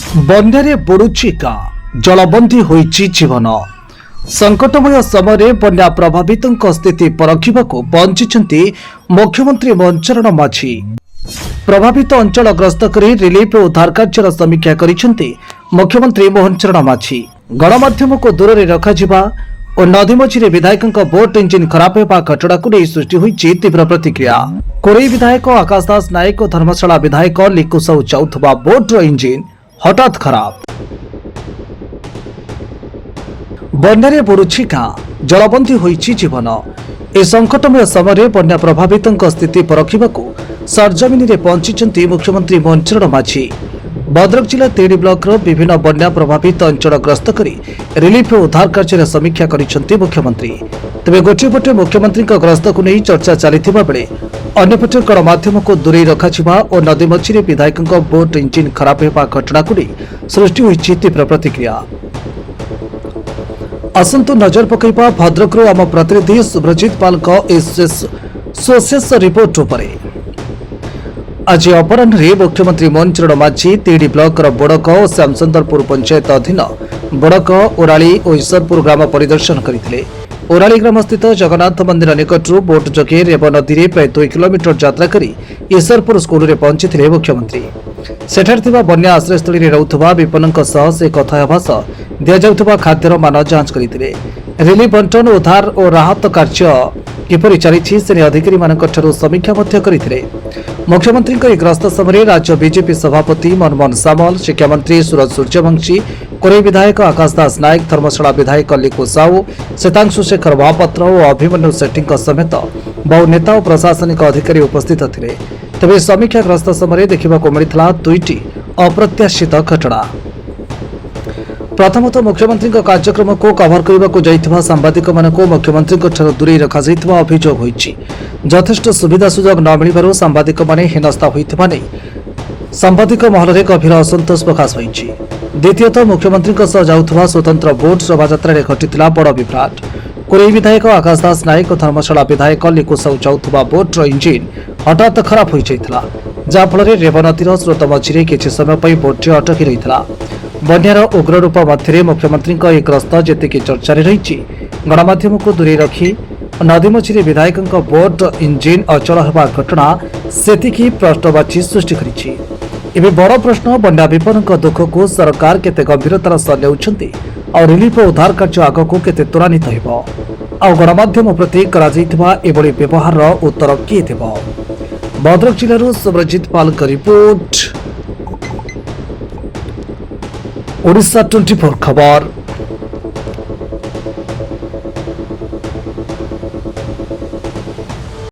बन्यारे बुड़ुची गाँ जलबंदी होइछि जीवन संकटमय समय बन्या प्रभावित स्थिति परखिबाकू पहुंची मुख्यमंत्री मोहन माझी। प्रभावित अंचल ग्रस्त करी रिलीफ और उद्धार कार्य समीक्षा करिसेंती मुख्यमंत्री मोहन माझी। गणमाध्यम को दूर में रखा और नदी मझी विधायकों बोट इंजिन खराब होगा घटना को नहीं सृष्टि होइछि तीव्र प्रतिक्रिया। कोरेई विधायक आकाश दास नायक और धर्मशाला विधायक लिकु साहू जाउथबा बोट इंजिन हठात खराब। बन्यारे बुड़ुछि गाँ जलबंदी होइछि जीवन। ए संकटमय समय बन्या प्रभावित स्थिति परखिबाकू सरजमीन में पहुंची मुख्यमंत्री मोहन माझी। भद्रक जिला तेड़ी ब्लॉक विभिन्न बन्या प्रभावित अंचल ग्रस्त करी रिलीफ और उद्धार कार्य समीक्षा करिसेंती मुख्यमंत्री। तेबे गोटे पटे मुख्यमंत्री गस्त को नहीं चर्चा चलता बेले अन्यपटे गणमाध्यम को दूरे रखा और नदी मझी विधायकों बोट इंजिन खराब होगा घटना को नहीं सृष्टि होइछि तीव्र प्रतिक्रिया। आसंतु नजर पकईबा भद्रक आम प्रतिनिधि सुब्रजित पाल सोशेष रिपोर्ट उपरे। आज अपराह्न मुख्यमंत्री मोहन माझी तेड़ी ब्लॉक बोड़क और श्यामसुंदरपुर पंचायत अधीन बोड़क ओराली और ईश्वरपुर ग्राम परिदर्शन करते। ओराली ग्राम स्थित जगन्नाथ मंदिर निकटू बोट जगे रेव नदी में प्राय 2 किलोमीटर यात्रा कर ईश्वरपुर स्कूल में पहुंची मुख्यमंत्री। सेठार थिबा बन्या आश्रयस्थली में रहुथबा विपन्नक सह से कथा हेबा सह दिया जाउथबा खाद्यर मान जांच करथिले। रिलीफ बंटन उद्धार और राहत कार्य किपरि चलिछि से अधिकारी मानक ठारू समीक्षा मध्य करथिले। मुख्यमंत्री को गस्त समय राज्य बीजेपी सभापति मनमोहन सामल, शिक्षा मंत्री सूरज सूर्यवंशी, कोरेई विधायक आकाश दास नायक, धर्मशाला विधायक लिकु साहू, श्वेतांशु शेखर महापात्र और अभिमन्यु सेठी समेत बहु नेता और प्रशासनिक अधिकारी उपस्थित थिले। तेबे समीक्षाग्रस्त समय देखा मिलता 2टी अप्रत्याशित घटना। प्रथमतः मुख्यमंत्री कार्यक्रम को कभर करने को जाइथिबा सांबादिक मानक मुख्यमंत्री दूरे रखा अभियोग होइछि। यथेष्ट सुविधा सुजोग न मिलबारु सांबादिक माने हेनस्था होइथिबा नै सांबादिक महल में गभीर असंतोष प्रकाश होइछि। द्वितीयतः मुख्यमंत्री जाउथबा स्वतंत्र बोट शोभायात्रा में घटिथिला बड़ विभ्राट। कोरेई विधायक आकाश दास नायक और धर्मशाला विधायक लिकु साहू जाउथबा बोट इंजिन हठात खराब हो जाइथिला, जाफल रेव नदीर स्रोत मझी किछि समय पर बोट अटकी रहिथिला। बन्यार उग्र रूप मध्य मुख्यमंत्री गस्त जी चर्चा रही गणमाध्यम को दूरे रखी नदी मझी विधायकों बोट इंजिन अचल होगा घटना सेतिकी प्रश्नवाची सृष्टि करिछि। एबे बड़ प्रश्न बन्या विपन्न दुख को सरकार केते गंभीरतार सह नेउछन्ति और रिलीफ और उद्धार कार्य आगक केते त्वरान्वित हेबो आ गणमाध्यम प्रति कराଯାଇथिबा एभली व्यवहार उत्तर किए देबो। भद्रक जिल्लार सुब्रजित पाल का रिपोर्ट, ओडिशा 24 खबर।